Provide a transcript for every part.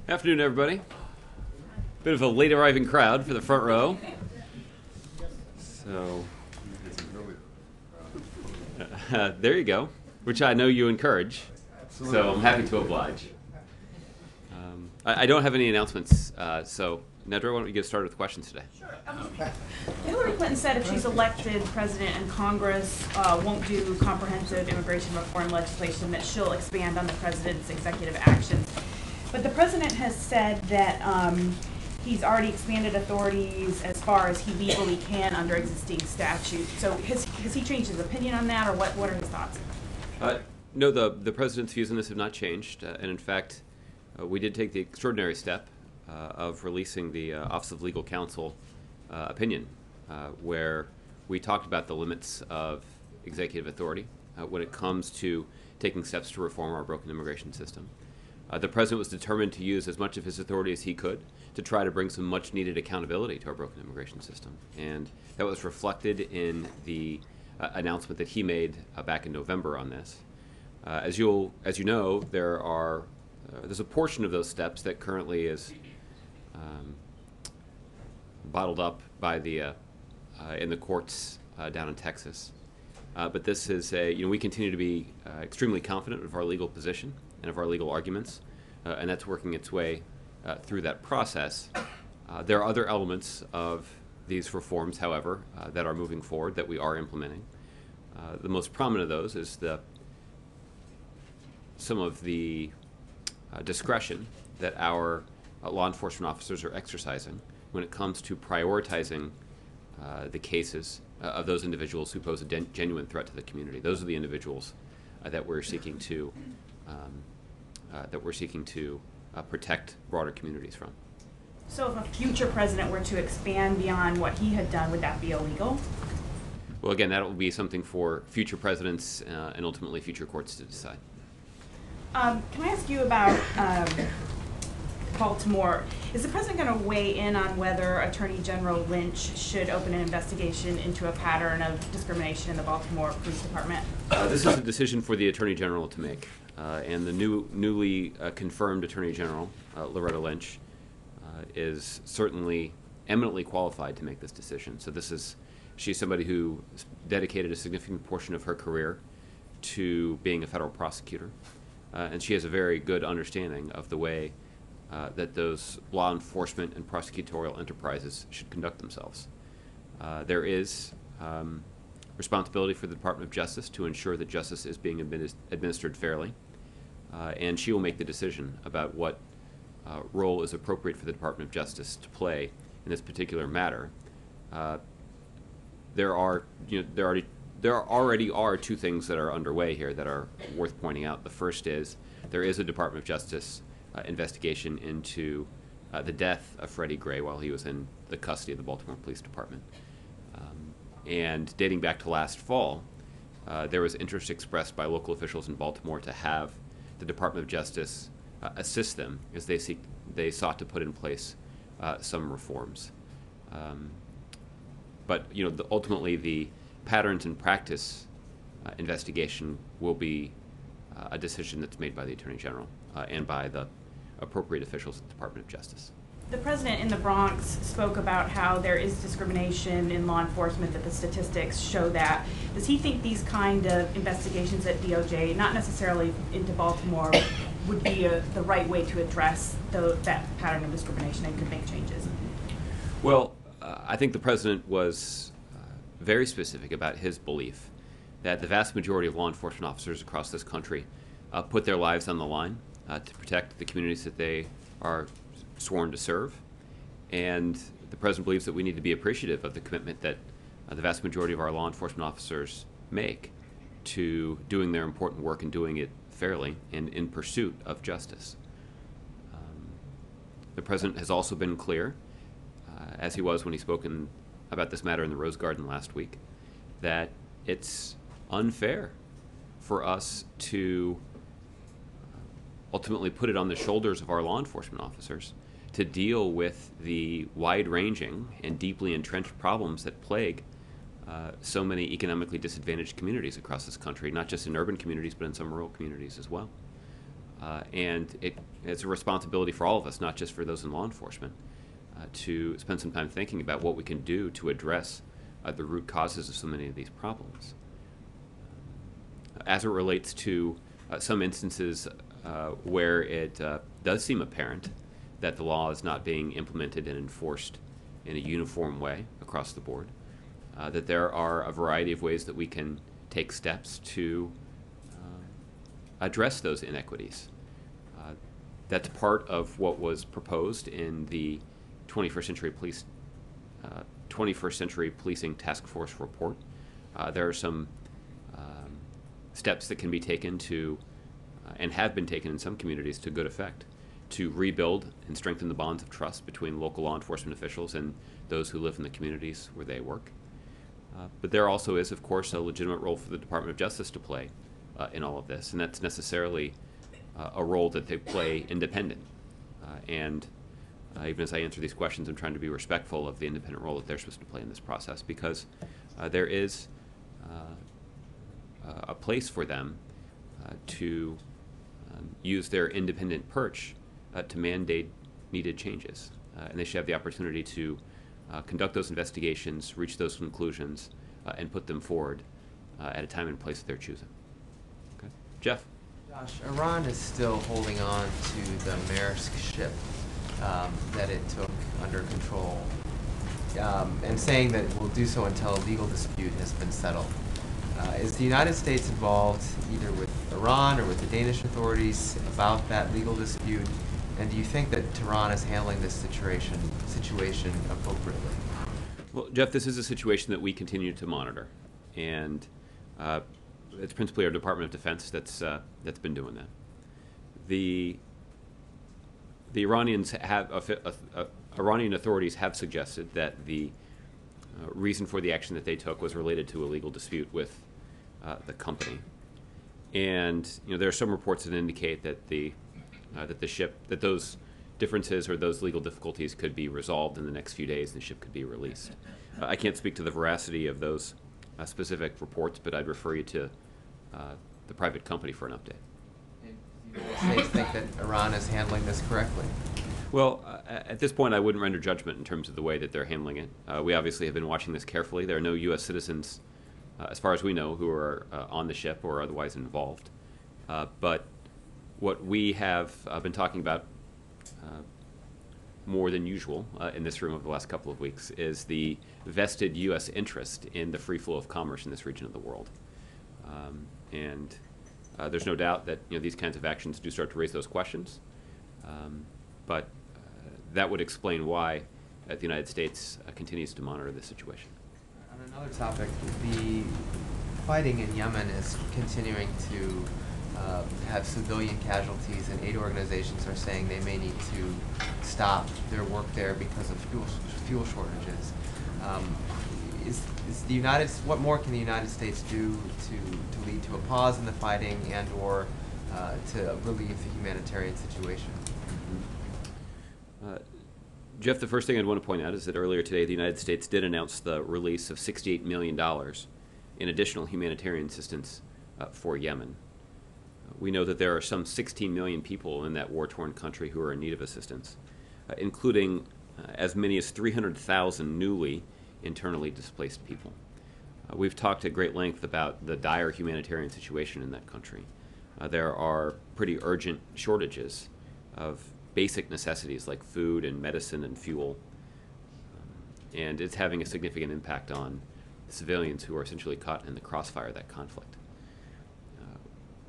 Afternoon, everybody. Bit of a late arriving crowd for the front row. So, there you go, which I know you encourage. So I'm happy to oblige. I don't have any announcements, so Nedra, why don't we get started with questions today? Sure. Hillary Clinton said if she's elected president and Congress won't do comprehensive immigration reform legislation, that she'll expand on the president's executive actions. But the president has said that he's already expanded authorities as far as he legally can under existing statute. So has he changed his opinion on that, or what are his thoughts? No, the president's views on this have not changed. And in fact, we did take the extraordinary step of releasing the Office of Legal Counsel opinion, where we talked about the limits of executive authority when it comes to taking steps to reform our broken immigration system. The president was determined to use as much of his authority as he could to try to bring some much-needed accountability to our broken immigration system. And that was reflected in the announcement that he made back in November on this. As you know, there's a portion of those steps that currently is bottled up by the in the courts down in Texas. But this is we continue to be extremely confident of our legal position and of our legal arguments, and that's working its way through that process. There are other elements of these reforms, however, that are moving forward that we are implementing. The most prominent of those is some of the discretion that our law enforcement officers are exercising when it comes to prioritizing the cases of those individuals who pose a genuine threat to the community. Those are the individuals that we're seeking to protect broader communities from. So if a future president were to expand beyond what he had done, would that be illegal? Well, again, that will be something for future presidents and ultimately future courts to decide. Can I ask you about Baltimore? Is the president going to weigh in on whether Attorney General Lynch should open an investigation into a pattern of discrimination in the Baltimore Police Department? This is a decision for the Attorney General to make. And the newly confirmed Attorney General, Loretta Lynch, is certainly eminently qualified to make this decision. So she's somebody who dedicated a significant portion of her career to being a federal prosecutor. And she has a very good understanding of the way that those law enforcement and prosecutorial enterprises should conduct themselves. There is responsibility for the Department of Justice to ensure that justice is being administered fairly, and she will make the decision about what role is appropriate for the Department of Justice to play in this particular matter. There already are two things that are underway here that are worth pointing out. The first is there is a Department of Justice investigation into the death of Freddie Gray while he was in the custody of the Baltimore Police Department. And dating back to last fall, there was interest expressed by local officials in Baltimore to have the Department of Justice assist them as they sought to put in place some reforms. But ultimately the patterns and practice investigation will be a decision that's made by the Attorney General and by the appropriate officials at the Department of Justice. The president in the Bronx spoke about how there is discrimination in law enforcement, that the statistics show that. Does he think these kind of investigations at DOJ, not necessarily into Baltimore, would be the right way to address that pattern of discrimination and could make changes? Well, I think the president was very specific about his belief that the vast majority of law enforcement officers across this country put their lives on the line to protect the communities that they are sworn to serve. And the president believes that we need to be appreciative of the commitment that the vast majority of our law enforcement officers make to doing their important work and doing it fairly and in pursuit of justice. The president has also been clear, as he was when he spoke about this matter in the Rose Garden last week, that it's unfair for us to ultimately put it on the shoulders of our law enforcement officers to deal with the wide-ranging and deeply entrenched problems that plague so many economically disadvantaged communities across this country, not just in urban communities, but in some rural communities as well. And it's a responsibility for all of us, not just for those in law enforcement, to spend some time thinking about what we can do to address the root causes of so many of these problems. As it relates to some instances where it does seem apparent that the law is not being implemented and enforced in a uniform way across the board, that there are a variety of ways that we can take steps to address those inequities. That's part of what was proposed in the 21st Century Policing Task Force report. There are some steps that can be taken to, and have been taken in some communities to good effect, to rebuild and strengthen the bonds of trust between local law enforcement officials and those who live in the communities where they work. But there also is, of course, a legitimate role for the Department of Justice to play in all of this, and that's necessarily a role that they play independent. And even as I answer these questions, I'm trying to be respectful of the independent role that they're supposed to play in this process, because there is a place for them to use their independent perch to mandate needed changes. And they should have the opportunity to conduct those investigations, reach those conclusions, and put them forward at a time and place of their choosing. Okay. Jeff? Josh, Iran is still holding on to the Maersk ship that it took under control, and saying that it will do so until a legal dispute has been settled. Is the United States involved either with Iran or with the Danish authorities about that legal dispute? And do you think that Tehran is handling this situation appropriately? Well, Jeff, this is a situation that we continue to monitor, and it's principally our Department of Defense that's been doing that. The Iranians Iranian authorities have suggested that the reason for the action that they took was related to a legal dispute with the company, and there are some reports that indicate that that those differences or those legal difficulties could be resolved in the next few days, and the ship could be released. I can't speak to the veracity of those specific reports, but I'd refer you to the private company for an update. And do the United States think that Iran is handling this correctly? Well, at this point, I wouldn't render judgment in terms of the way that they're handling it. We obviously have been watching this carefully. There are no U.S. citizens, as far as we know, who are on the ship or otherwise involved. But what we have been talking about more than usual in this room over the last couple of weeks is the vested U.S. interest in the free flow of commerce in this region of the world. And there's no doubt that these kinds of actions do start to raise those questions. But that would explain why the United States continues to monitor this situation. On another topic, the fighting in Yemen is continuing to have civilian casualties, and aid organizations are saying they may need to stop their work there because of fuel shortages. What more can the United States do to lead to a pause in the fighting and/or to relieve the humanitarian situation? Jeff, the first thing I'd want to point out is that earlier today the United States did announce the release of $68 million in additional humanitarian assistance for Yemen. We know that there are some 16 million people in that war-torn country who are in need of assistance, including as many as 300,000 newly internally displaced people. We've talked at great length about the dire humanitarian situation in that country. There are pretty urgent shortages of basic necessities like food and medicine and fuel, and it's having a significant impact on civilians who are essentially caught in the crossfire of that conflict.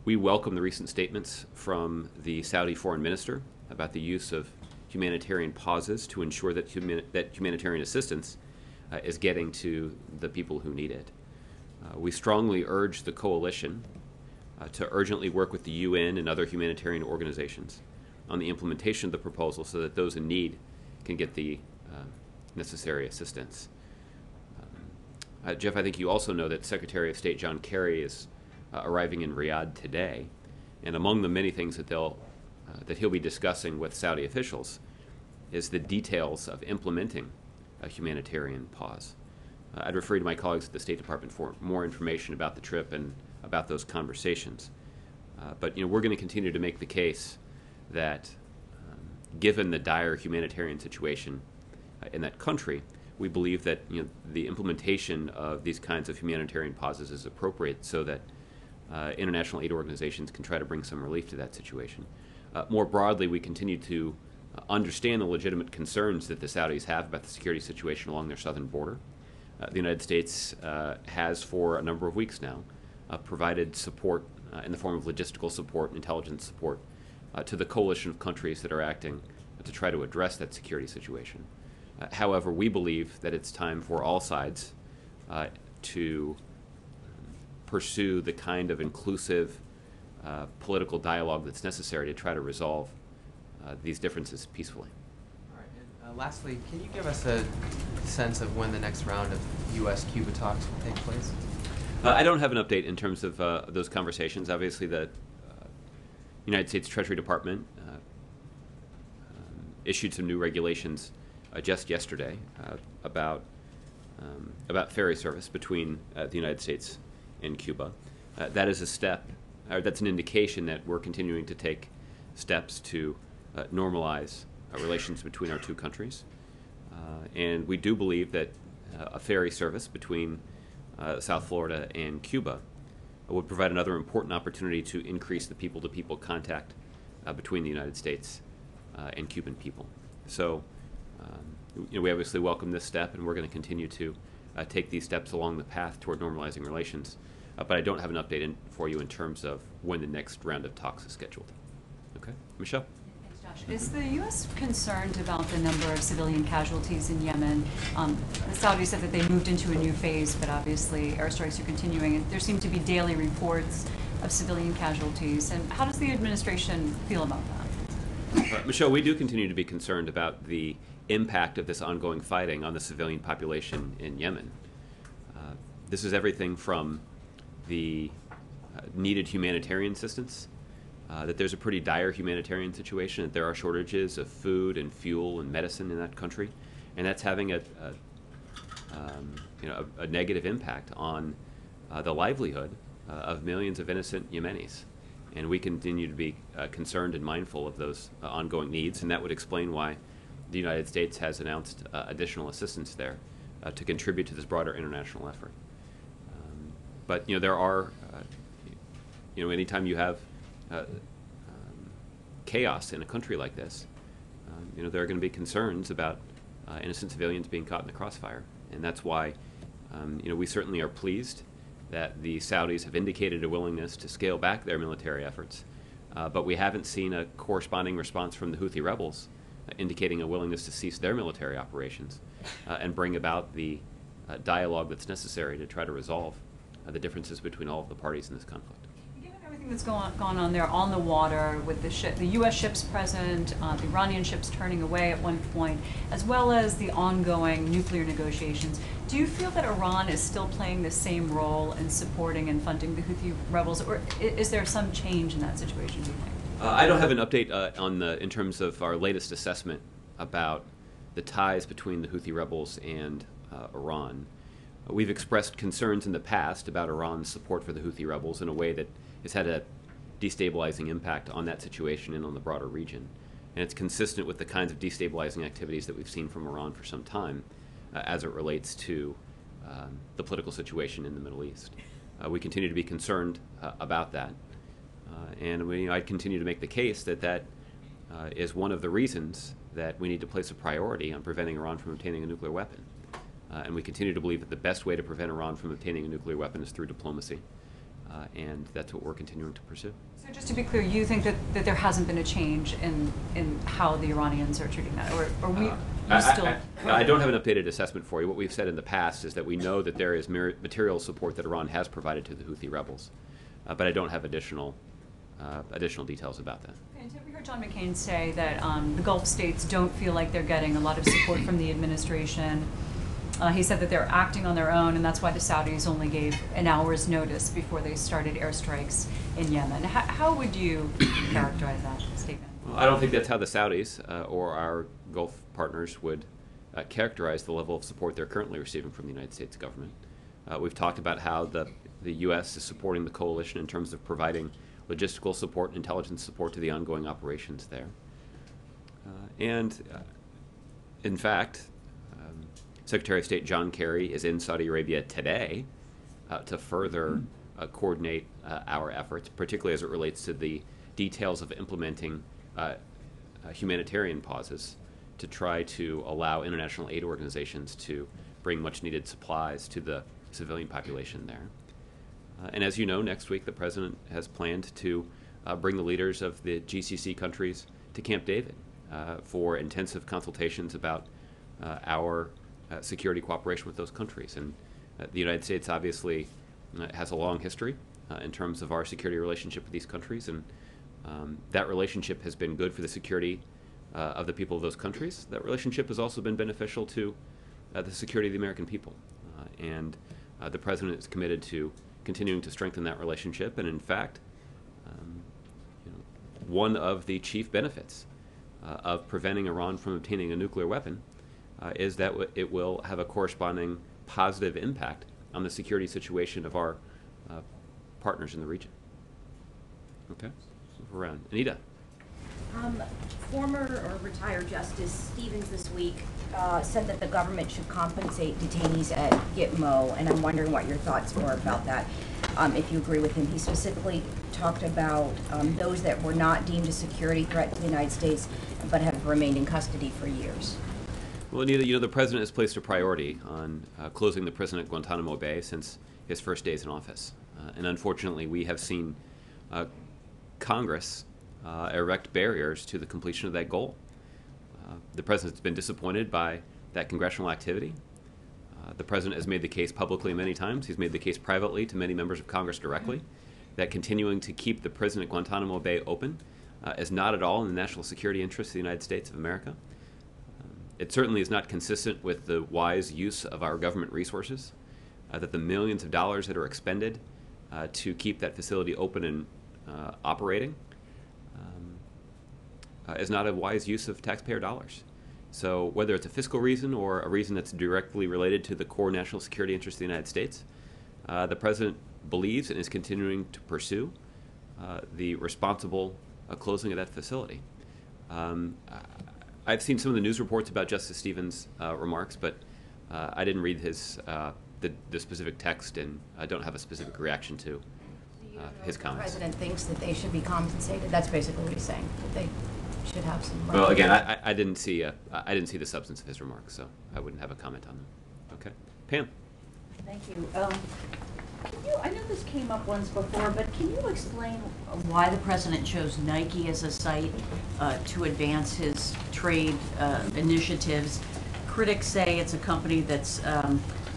We welcome the recent statements from the Saudi foreign minister about the use of humanitarian pauses to ensure that humanitarian assistance is getting to the people who need it. We strongly urge the coalition to urgently work with the UN and other humanitarian organizations on the implementation of the proposal so that those in need can get the necessary assistance. Jeff, I think you also know that Secretary of State John Kerry is arriving in Riyadh today, and among the many things that he'll be discussing with Saudi officials is the details of implementing a humanitarian pause. I'd refer you to my colleagues at the State Department for more information about the trip and about those conversations. But we're going to continue to make the case that, given the dire humanitarian situation in that country, we believe that the implementation of these kinds of humanitarian pauses is appropriate so that international aid organizations can try to bring some relief to that situation. More broadly, we continue to understand the legitimate concerns that the Saudis have about the security situation along their southern border. The United States has, for a number of weeks now, provided support in the form of logistical support and intelligence support to the coalition of countries that are acting to try to address that security situation. However, we believe that it's time for all sides to pursue the kind of inclusive political dialogue that's necessary to try to resolve these differences peacefully. All right. And lastly, can you give us a sense of when the next round of U.S.-Cuba talks will take place? I don't have an update in terms of those conversations. Obviously, the United States Treasury Department issued some new regulations just yesterday about ferry service between the United States and Cuba. That is a step, or that's an indication that we're continuing to take steps to normalize relations between our two countries. And we do believe that a ferry service between South Florida and Cuba would provide another important opportunity to increase the people-to-people contact between the United States and Cuban people. So, we obviously welcome this step, and we're going to continue to take these steps along the path toward normalizing relations. But I don't have an update for you in terms of when the next round of talks is scheduled. Okay, Michelle? Thanks, Josh. Is the U.S. concerned about the number of civilian casualties in Yemen? The Saudis said that they moved into a new phase, but obviously airstrikes are continuing. There seem to be daily reports of civilian casualties. And how does the administration feel about that? Michelle, we do continue to be concerned about the impact of this ongoing fighting on the civilian population in Yemen. This is everything from the needed humanitarian assistance, that there's a pretty dire humanitarian situation, that there are shortages of food and fuel and medicine in that country, and that's having a negative impact on the livelihood of millions of innocent Yemenis. And we continue to be concerned and mindful of those ongoing needs, and that would explain why the United States has announced additional assistance there to contribute to this broader international effort. But there are, anytime you have chaos in a country like this, there are going to be concerns about innocent civilians being caught in the crossfire, and that's why, we certainly are pleased that the Saudis have indicated a willingness to scale back their military efforts, but we haven't seen a corresponding response from the Houthi rebels indicating a willingness to cease their military operations and bring about the dialogue that's necessary to try to resolve the differences between all of the parties in this conflict. Given everything that's gone on there on the water with the U.S. ships present, the Iranian ships turning away at one point, as well as the ongoing nuclear negotiations, do you feel that Iran is still playing the same role in supporting and funding the Houthi rebels, or is there some change in that situation, do you think? I don't have an update in terms of our latest assessment about the ties between the Houthi rebels and Iran. We've expressed concerns in the past about Iran's support for the Houthi rebels in a way that has had a destabilizing impact on that situation and on the broader region. And it's consistent with the kinds of destabilizing activities that we've seen from Iran for some time as it relates to the political situation in the Middle East. We continue to be concerned about that. And I continue to make the case that is one of the reasons that we need to place a priority on preventing Iran from obtaining a nuclear weapon. And we continue to believe that the best way to prevent Iran from obtaining a nuclear weapon is through diplomacy. And that's what we're continuing to pursue. So just to be clear, you think that there hasn't been a change in how the Iranians are treating that? Or I don't have an updated assessment for you. What we've said in the past is that we know that there is material support that Iran has provided to the Houthi rebels. But I don't have additional details about that. Okay, and we heard John McCain say that the Gulf states don't feel like they're getting a lot of support from the administration. He said that they're acting on their own, and that's why the Saudis only gave an hour's notice before they started airstrikes in Yemen. How would you characterize that statement? Well, I don't think that's how the Saudis or our Gulf partners would characterize the level of support they're currently receiving from the United States government. We've talked about how the U.S. is supporting the coalition in terms of providing logistical support and intelligence support to the ongoing operations there. In fact, Secretary of State John Kerry is in Saudi Arabia today to further coordinate our efforts, particularly as it relates to the details of implementing humanitarian pauses to try to allow international aid organizations to bring much needed supplies to the civilian population there. And as you know, next week the President has planned to bring the leaders of the GCC countries to Camp David for intensive consultations about our security cooperation with those countries. And the United States obviously has a long history in terms of our security relationship with these countries, and that relationship has been good for the security of the people of those countries. That relationship has also been beneficial to the security of the American people. And the President is committed to continuing to strengthen that relationship. And in fact, one of the chief benefits of preventing Iran from obtaining a nuclear weapon is that it will have a corresponding positive impact on the security situation of our partners in the region. Okay, move around. Anita. Former or retired Justice Stevens this week said that the government should compensate detainees at Gitmo, and I'm wondering what your thoughts were about that, if you agree with him. He specifically talked about those that were not deemed a security threat to the United States but have remained in custody for years. Well, Anita, the President has placed a priority on closing the prison at Guantanamo Bay since his first days in office. And unfortunately, we have seen Congress erect barriers to the completion of that goal. The President's been disappointed by that congressional activity. The President has made the case publicly many times. He's made the case privately to many members of Congress directly that continuing to keep the prison at Guantanamo Bay open is not at all in the national security interests of the United States of America. It certainly is not consistent with the wise use of our government resources, that the millions of dollars that are expended to keep that facility open and operating is not a wise use of taxpayer dollars. So whether it's a fiscal reason or a reason that's directly related to the core national security interests of the United States, the President believes and is continuing to pursue the responsible closing of that facility. I've seen some of the news reports about Justice Stevens' remarks, but I didn't read his the specific text, and I don't have a specific reaction to his comments. The President thinks that they should be compensated. That's basically what he's saying. That they should have some money. Well, again, I didn't see the substance of his remarks, so I wouldn't have a comment on them. Okay, Pam. Thank you. I know this came up once before, but can you explain why the President chose Nike as a site to advance his trade initiatives? Critics say it's a company that's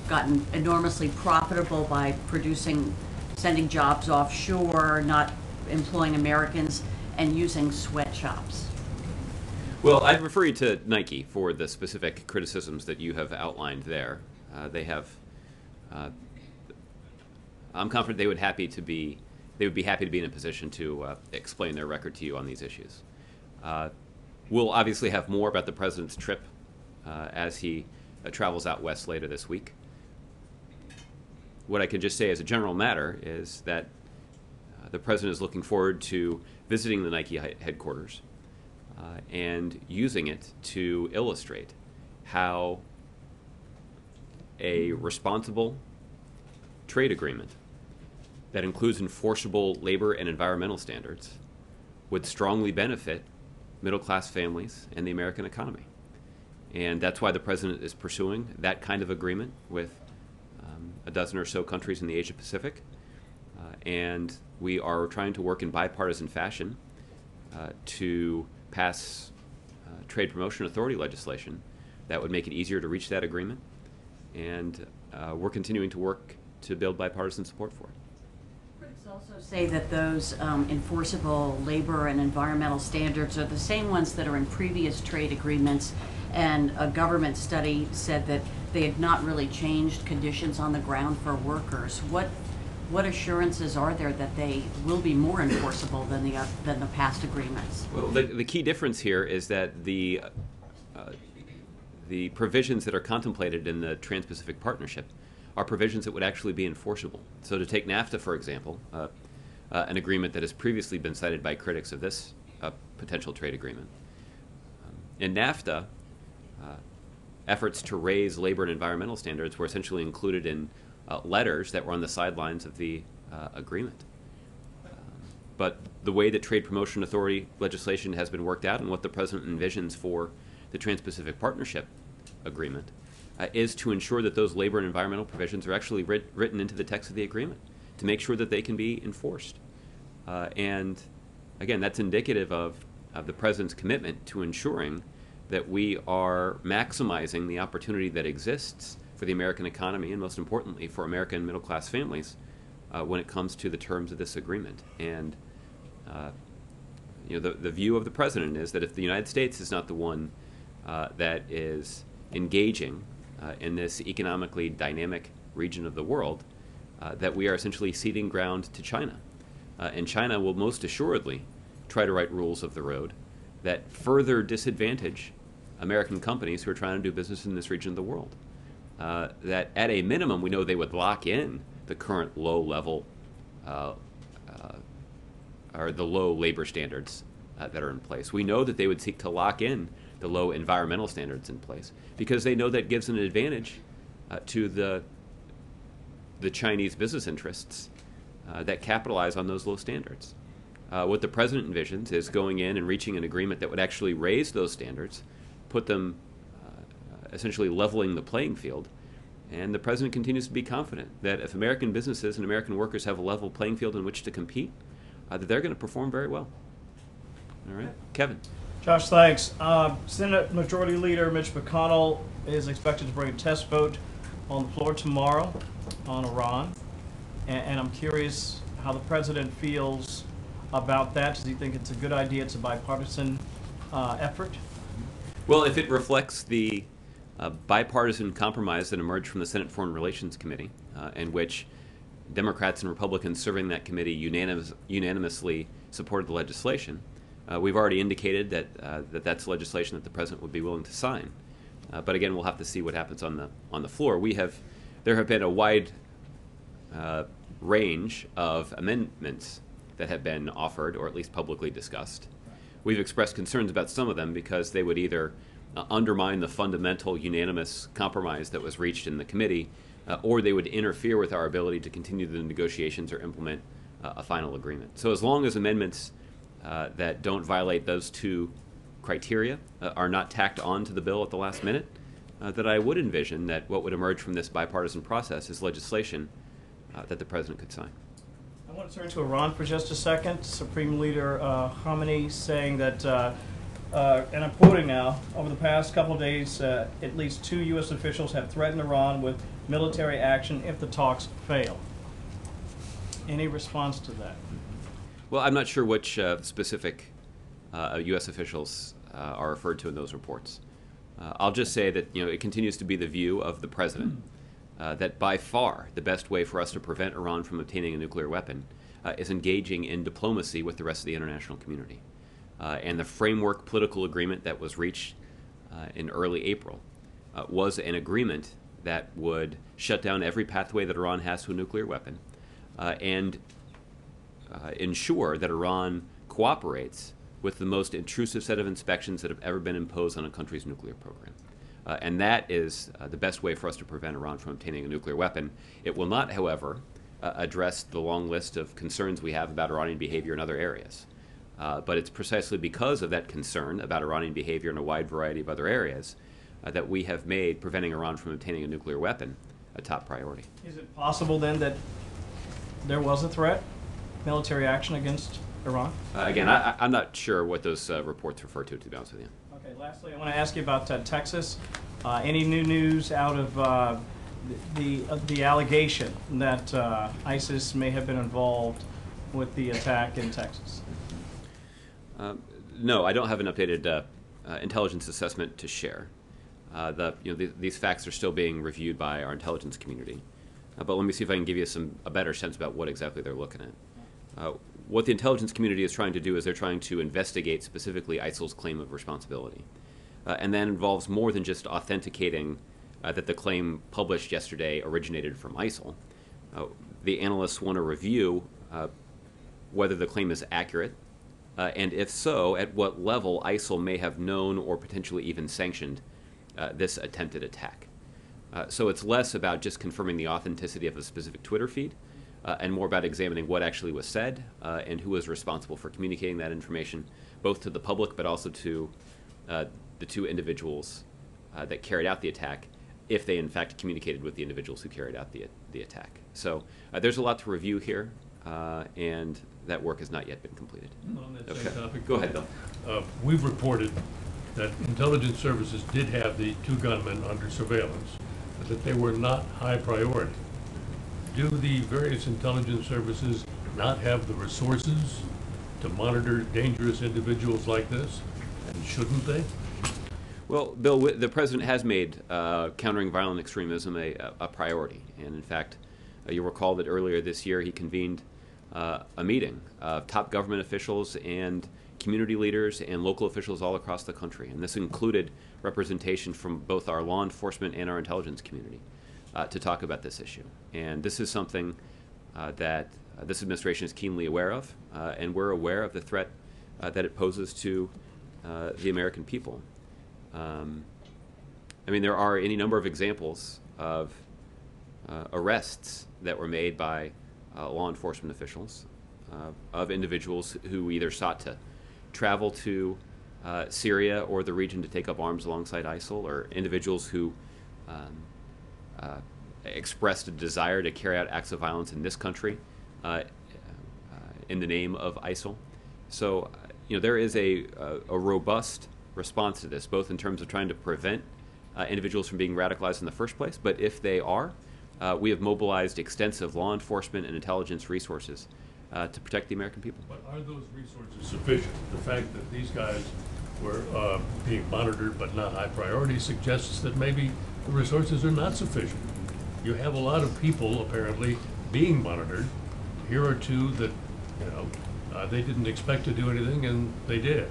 gotten enormously profitable by sending jobs offshore, not employing Americans, and using sweatshops. Well, I'd refer you to Nike for the specific criticisms that you have outlined there. I'm confident they would be happy to be in a position to explain their record to you on these issues. We'll obviously have more about the President's trip as he travels out west later this week. What I can just say as a general matter is that the President is looking forward to visiting the Nike headquarters and using it to illustrate how a responsible trade agreement that includes enforceable labor and environmental standards would strongly benefit middle-class families and the American economy. And that's why the President is pursuing that kind of agreement with a dozen or so countries in the Asia-Pacific. And we are trying to work in bipartisan fashion to pass trade promotion authority legislation that would make it easier to reach that agreement. And we're continuing to work to build bipartisan support for it. Critics also say that those enforceable labor and environmental standards are the same ones that are in previous trade agreements, and a government study said that they had not really changed conditions on the ground for workers. What assurances are there that they will be more enforceable than the past agreements? Well, the key difference here is that the provisions that are contemplated in the Trans-Pacific Partnership are provisions that would actually be enforceable. So to take NAFTA, for example, an agreement that has previously been cited by critics of this potential trade agreement. In NAFTA, efforts to raise labor and environmental standards were essentially included in letters that were on the sidelines of the agreement. But the way that Trade Promotion Authority legislation has been worked out and what the President envisions for the Trans-Pacific Partnership Agreement is to ensure that those labor and environmental provisions are actually written into the text of the agreement to make sure that they can be enforced. And again, that's indicative of the President's commitment to ensuring that we are maximizing the opportunity that exists for the American economy and, most importantly, for American middle-class families when it comes to the terms of this agreement. And the view of the President is that if the United States is not the one that is engaging in this economically dynamic region of the world, that we are essentially ceding ground to China. And China will most assuredly try to write rules of the road that further disadvantage American companies who are trying to do business in this region of the world. That at a minimum, we know they would lock in the current low level or the low labor standards that are in place. We know that they would seek to lock in the low environmental standards in place because they know that gives an advantage to the Chinese business interests that capitalize on those low standards. What the President envisions is going in and reaching an agreement that would actually raise those standards, put them essentially leveling the playing field. And the President continues to be confident that if American businesses and American workers have a level playing field in which to compete, that they're going to perform very well. All right, Kevin. Josh, thanks. Senate Majority Leader Mitch McConnell is expected to bring a test vote on the floor tomorrow on Iran. And I'm curious how the President feels about that. Does he think it's a good idea? It's a bipartisan effort? Well, if it reflects the bipartisan compromise that emerged from the Senate Foreign Relations Committee, in which Democrats and Republicans serving that committee unanimously supported the legislation, we've already indicated that that's legislation that the President would be willing to sign. But again, we'll have to see what happens on the floor. There have been a wide range of amendments that have been offered or at least publicly discussed. We've expressed concerns about some of them because they would either undermine the fundamental unanimous compromise that was reached in the committee, or they would interfere with our ability to continue the negotiations or implement a final agreement. So as long as amendments that don't violate those two criteria are not tacked on to the bill at the last minute, that I would envision that what would emerge from this bipartisan process is legislation that the President could sign. I want to turn to Iran for just a second. Supreme Leader Khamenei saying that, and I'm quoting now, over the past couple of days, at least 2 U.S. officials have threatened Iran with military action if the talks fail. Any response to that? Well, I'm not sure which specific U.S. officials are referred to in those reports. I'll just say that it continues to be the view of the President that by far the best way for us to prevent Iran from obtaining a nuclear weapon is engaging in diplomacy with the rest of the international community. And the framework political agreement that was reached in early April was an agreement that would shut down every pathway that Iran has to a nuclear weapon and ensure that Iran cooperates with the most intrusive set of inspections that have ever been imposed on a country's nuclear program. And that is the best way for us to prevent Iran from obtaining a nuclear weapon. It will not, however, address the long list of concerns we have about Iranian behavior in other areas. But it's precisely because of that concern about Iranian behavior in a wide variety of other areas that we have made preventing Iran from obtaining a nuclear weapon a top priority. Is it possible then that there was a threat, military action against Iran? Again, I'm not sure what those reports refer to be honest with you. Okay, lastly, I want to ask you about Texas. Any new news out of the allegation that ISIS may have been involved with the attack in Texas? No, I don't have an updated intelligence assessment to share. These facts are still being reviewed by our intelligence community. But let me see if I can give you a better sense about what exactly they're looking at. What the intelligence community is trying to do is they're trying to investigate specifically ISIL's claim of responsibility. And that involves more than just authenticating that the claim published yesterday originated from ISIL. The analysts want to review whether the claim is accurate, and if so, at what level ISIL may have known or potentially even sanctioned this attempted attack. So it's less about just confirming the authenticity of a specific Twitter feed, and more about examining what actually was said and who was responsible for communicating that information, both to the public but also to the two individuals that carried out the attack, if they in fact communicated with the individuals who carried out the attack. So there's a lot to review here, and that work has not yet been completed. On that same topic, Go ahead, Bill. We've reported that intelligence services did have the two gunmen under surveillance, but that they were not high priority. Do the various intelligence services not have the resources to monitor dangerous individuals like this? And shouldn't they? Well, Bill, the president has made countering violent extremism a priority. And in fact, you'll recall that earlier this year he convened a meeting of top government officials and community leaders and local officials all across the country. And this included representation from both our law enforcement and our intelligence community to talk about this issue. And this is something that this administration is keenly aware of, and we're aware of the threat that it poses to the American people. I mean, there are any number of examples of arrests that were made by law enforcement officials of individuals who either sought to travel to Syria or the region to take up arms alongside ISIL, or individuals who expressed a desire to carry out acts of violence in this country in the name of ISIL. So, there is a robust response to this, both in terms of trying to prevent individuals from being radicalized in the first place, but if they are, we have mobilized extensive law enforcement and intelligence resources to protect the American people. But are those resources sufficient? The fact that these guys were being monitored but not high priority suggests that maybe the resources are not sufficient. You have a lot of people apparently being monitored. Here are two that, they didn't expect to do anything, and they did.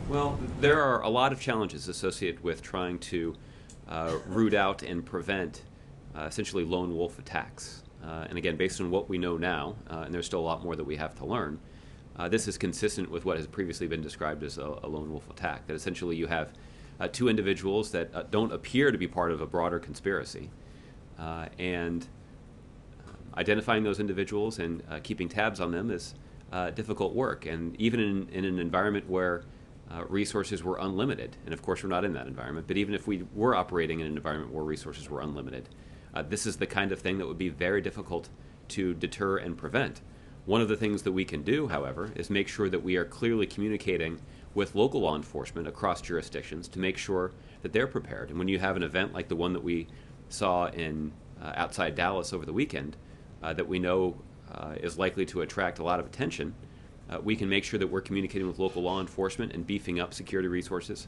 Well, there are a lot of challenges associated with trying to root out and prevent essentially lone wolf attacks. And again, based on what we know now, and there's still a lot more that we have to learn, this is consistent with what has previously been described as a lone wolf attack, that essentially you have two individuals that don't appear to be part of a broader conspiracy, and identifying those individuals and keeping tabs on them is difficult work. And even in an environment where resources were unlimited, and of course we're not in that environment, but even if we were operating in an environment where resources were unlimited, this is the kind of thing that would be very difficult to deter and prevent. One of the things that we can do, however, is make sure that we are clearly communicating with local law enforcement across jurisdictions to make sure that they're prepared. And when you have an event like the one that we saw in outside Dallas over the weekend, that we know is likely to attract a lot of attention, we can make sure that we're communicating with local law enforcement and beefing up security resources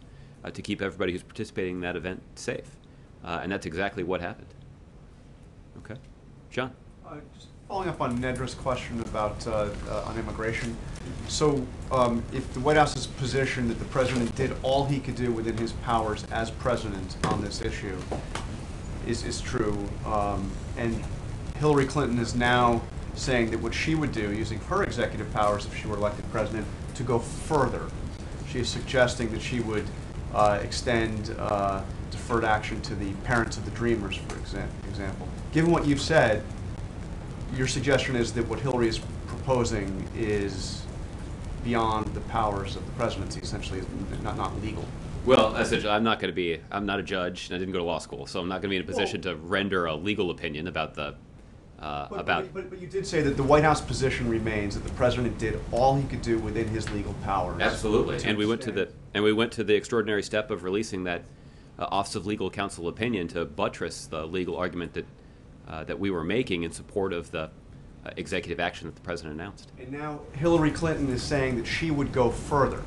to keep everybody who's participating in that event safe. And that's exactly what happened. Okay. John? Just following up on Nedra's question about on immigration. So if the White House's position that the president did all he could do within his powers as president on this issue is true, and Hillary Clinton is now saying that what she would do, using her executive powers if she were elected president, to go further. She is suggesting that she would extend deferred action to the parents of the Dreamers, for example. Given what you've said, your suggestion is that what Hillary is proposing is beyond the powers of the presidency, essentially is not legal. Well, essentially, I'm not a judge, and I didn't go to law school, so I'm not going to be in a position to render a legal opinion about the But you did say that the White House position remains that the president did all he could do within his legal powers. Absolutely, and we went to the extraordinary step of releasing that Office of Legal Counsel opinion to buttress the legal argument that we were making in support of the executive action that the president announced. And now Hillary Clinton is saying that she would go further.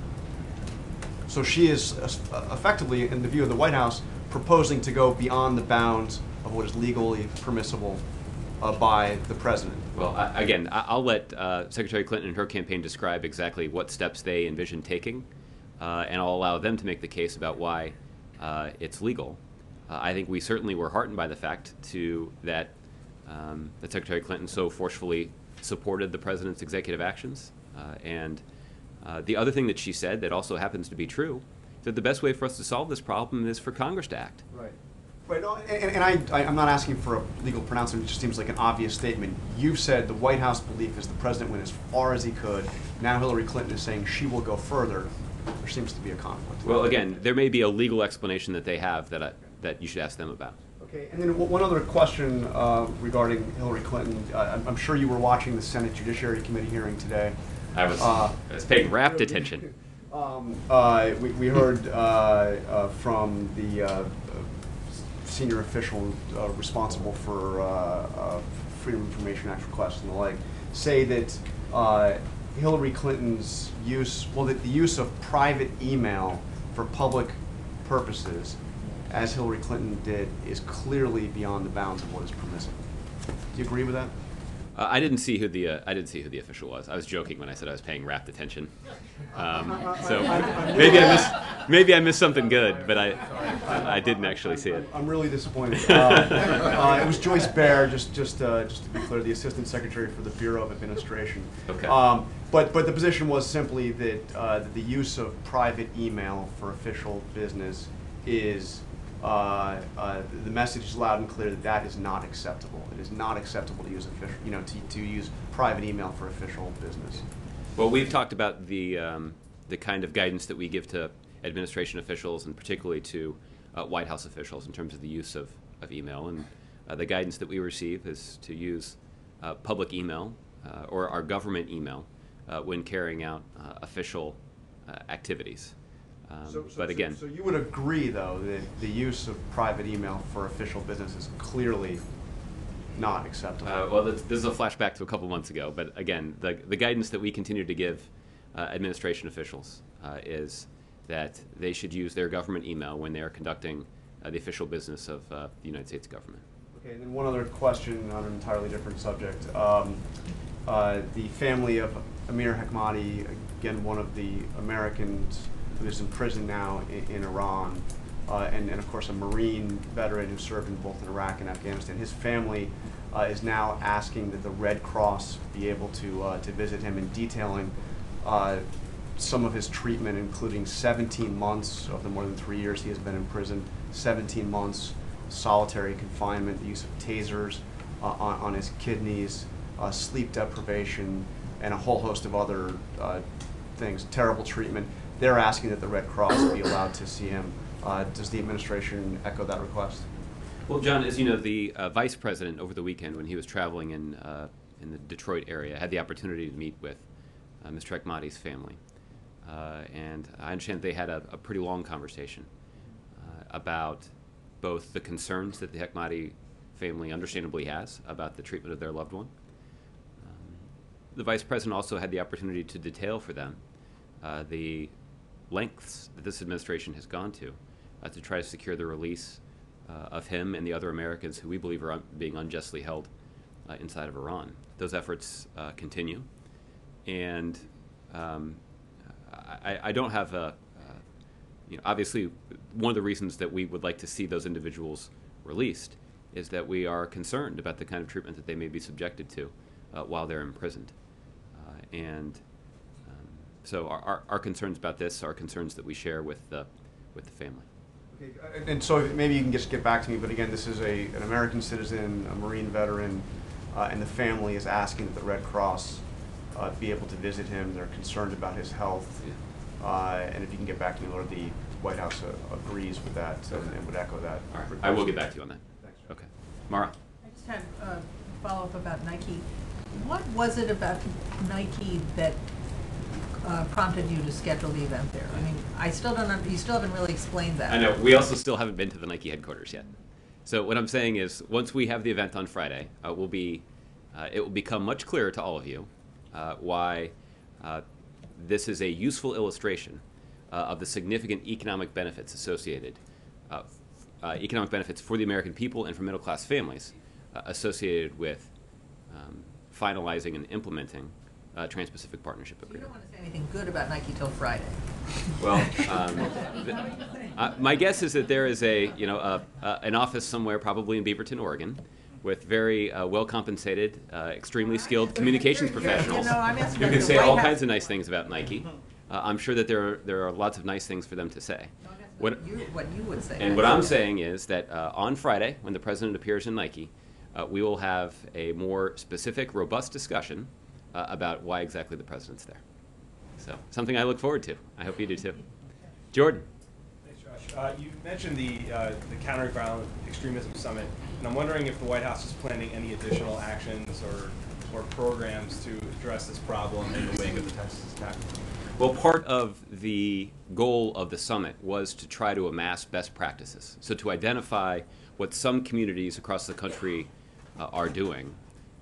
So she is effectively, in the view of the White House, proposing to go beyond the bounds of what is legally permissible by the president. Well, again, I'll let Secretary Clinton and her campaign describe exactly what steps they envision taking, and I'll allow them to make the case about why it's legal. I think we certainly were heartened by the fact that Secretary Clinton so forcefully supported the president's executive actions, And the other thing that she said that also happens to be true is that the best way for us to solve this problem is for Congress to act. Right. Right. No, I'm not asking for a legal pronouncement. It just seems like an obvious statement. You've said the White House belief is the president went as far as he could. Now Hillary Clinton is saying she will go further. There seems to be a conflict. Well, again, there may be a legal explanation that they have that you should ask them about. Okay. And then one other question regarding Hillary Clinton. I'm sure you were watching the Senate Judiciary Committee hearing today. I was paying rapt attention. We heard from the senior official responsible for Freedom of Information Act requests and the like, say that Hillary Clinton's the use of private email for public purposes, as Hillary Clinton did, is clearly beyond the bounds of what is permissible. Do you agree with that? I didn't see who the official was. I was joking when I said I was paying rapt attention. So maybe I missed something good, but I didn't actually see it. I'm really disappointed. It was Joyce Baer, just to be clear, the Assistant Secretary for the Bureau of Administration. Okay. But the position was simply that the use of private email for official business is the message is loud and clear that is not acceptable. It is not acceptable to use to use private email for official business. Well, we've talked about the kind of guidance that we give to administration officials, and particularly to White House officials in terms of the use of email. And the guidance that we receive is to use public email or our government email when carrying out official activities. But again, so you would agree, though, that the use of private email for official business is clearly not acceptable. Well, this is a flashback to a couple months ago. But again, the guidance that we continue to give administration officials is that they should use their government email when they are conducting the official business of the United States government. Okay, and then one other question on an entirely different subject. The family of Amir Hekmati, again, one of the Americans who is in prison now in Iran, and of course a Marine veteran who served in both Iraq and Afghanistan. His family is now asking that the Red Cross be able to visit him and detailing some of his treatment, including 17 months of the more than 3 years he has been in prison, 17 months solitary confinement, the use of tasers on his kidneys, sleep deprivation, and a whole host of other things, terrible treatment. They're asking that the Red Cross be allowed to see him. Does the administration echo that request? Well, John, as you know, the vice president over the weekend, when he was traveling in the Detroit area, had the opportunity to meet with Mr. Hekmati's family. And I understand they had a pretty long conversation about both the concerns that the Hekmati family understandably has about the treatment of their loved one. The vice president also had the opportunity to detail for them the lengths that this administration has gone to try to secure the release of him and the other Americans who we believe are being unjustly held inside of Iran. Those efforts continue, and I don't have obviously one of the reasons that we would like to see those individuals released is that we are concerned about the kind of treatment that they may be subjected to while they're imprisoned. So our concerns about this are concerns that we share with the family. Okay, and so maybe you can just get back to me, but again, this is an American citizen, a Marine veteran, and the family is asking that the Red Cross be able to visit him. They're concerned about his health. Yeah. And if you can get back to me, Lord, the White House agrees with that and would echo that. All right. I will get back to you on that. Thanks. Okay. Mara? I just had a follow-up about Nike. What was it about Nike that prompted you to schedule the event there? I mean, I still don't. You still haven't really explained that. I know. We also still haven't been to the Nike headquarters yet. So what I'm saying is, once we have the event on Friday, it will become much clearer to all of you why this is a useful illustration of the significant economic benefits associated, economic benefits for the American people and for middle-class families associated with finalizing and implementing Trans-Pacific Partnership You Agreement. don't want to say anything good about Nike till Friday. Well, my guess is that there is an office somewhere, probably in Beaverton, Oregon, with very well-compensated, extremely skilled communications professionals I'm asking who about can the say White all House. kinds of nice things about Nike. I'm sure that there are lots of nice things for them to say. What What you would say. And what I'm saying is that on Friday, when the president appears in Nike, we will have a more specific, robust discussion about why exactly the president's there. So, something I look forward to. I hope you do too. Jordan. Thanks, Josh. You mentioned the Countering Violent Extremism Summit, and I'm wondering if the White House is planning any additional actions or programs to address this problem in the wake of the Texas attack. Well, part of the goal of the summit was to try to amass best practices. So to identify what some communities across the country are doing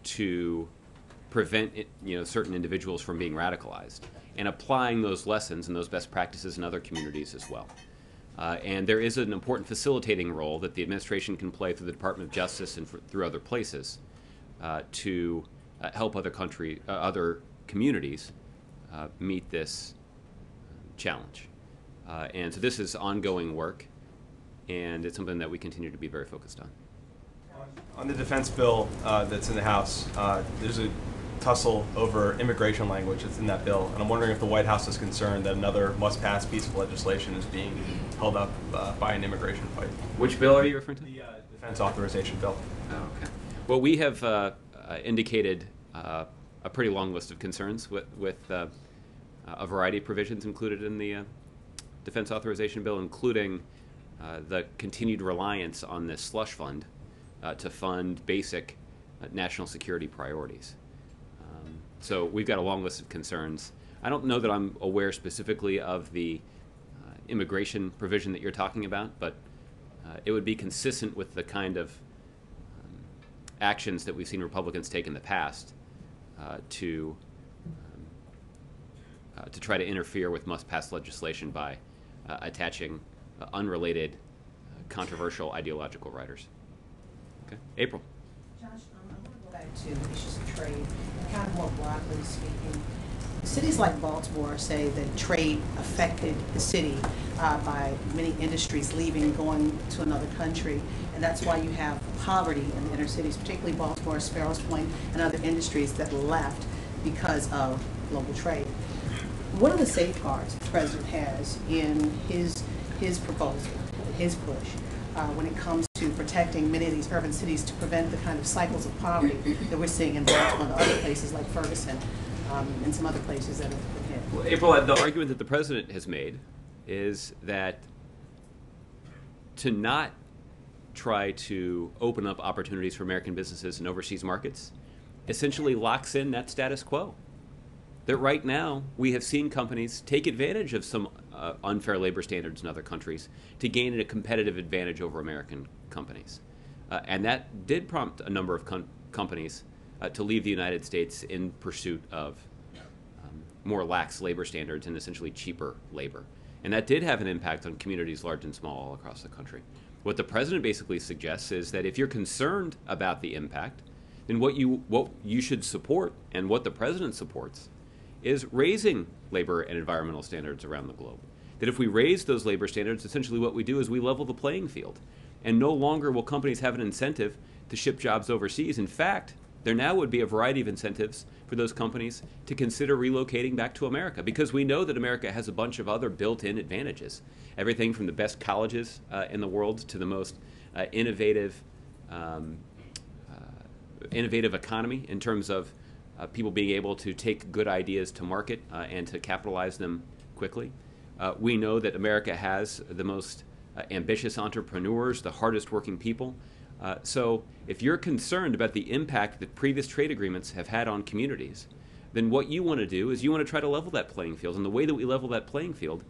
to prevent certain individuals from being radicalized, and applying those lessons and those best practices in other communities as well. And there is an important facilitating role that the administration can play through the Department of Justice and through other places to help other communities meet this challenge. And so this is ongoing work, and it's something that we continue to be very focused on. On the defense bill that's in the House, there's a tussle over immigration language that's in that bill, and I'm wondering if the White House is concerned that another must-pass piece of legislation is being held up by an immigration fight. Which bill are you referring to? The defense authorization bill. Oh, okay. Well, we have indicated a pretty long list of concerns with a variety of provisions included in the defense authorization bill, including the continued reliance on this slush fund to fund basic national security priorities. So we've got a long list of concerns. I don't know that I'm aware specifically of the immigration provision that you're talking about, but it would be consistent with the kind of actions that we've seen Republicans take in the past to try to interfere with must-pass legislation by attaching unrelated, controversial ideological riders. Okay, April. Josh, I want to go back to issues of trade, and kind of more broadly speaking. Cities like Baltimore say that trade affected the city by many industries leaving, going to another country, and that's why you have poverty in the inner cities, particularly Baltimore, Sparrows Point, and other industries that left because of global trade. One of the safeguards the president has in his proposal, his push, when it comes to protecting many of these urban cities to prevent the kind of cycles of poverty that we're seeing in Baltimore and other places like Ferguson and some other places that have been hit. Well, April, the argument that the president has made is that to not try to open up opportunities for American businesses in overseas markets essentially locks in that status quo. That right now we have seen companies take advantage of some unfair labor standards in other countries to gain a competitive advantage over American companies. And that did prompt a number of companies to leave the United States in pursuit of more lax labor standards and essentially cheaper labor. And that did have an impact on communities large and small all across the country. What the president basically suggests is that if you're concerned about the impact, then what you should support, and what the president supports, is raising labor and environmental standards around the globe. That if we raise those labor standards, essentially what we do is we level the playing field. And no longer will companies have an incentive to ship jobs overseas. In fact, there now would be a variety of incentives for those companies to consider relocating back to America, because we know that America has a bunch of other built-in advantages. Everything from the best colleges in the world to the most innovative economy in terms of people being able to take good ideas to market and to capitalize them quickly. We know that America has the most ambitious entrepreneurs, the hardest working people. So if you're concerned about the impact that previous trade agreements have had on communities, then what you want to do is you want to try to level that playing field. And the way that we level that playing field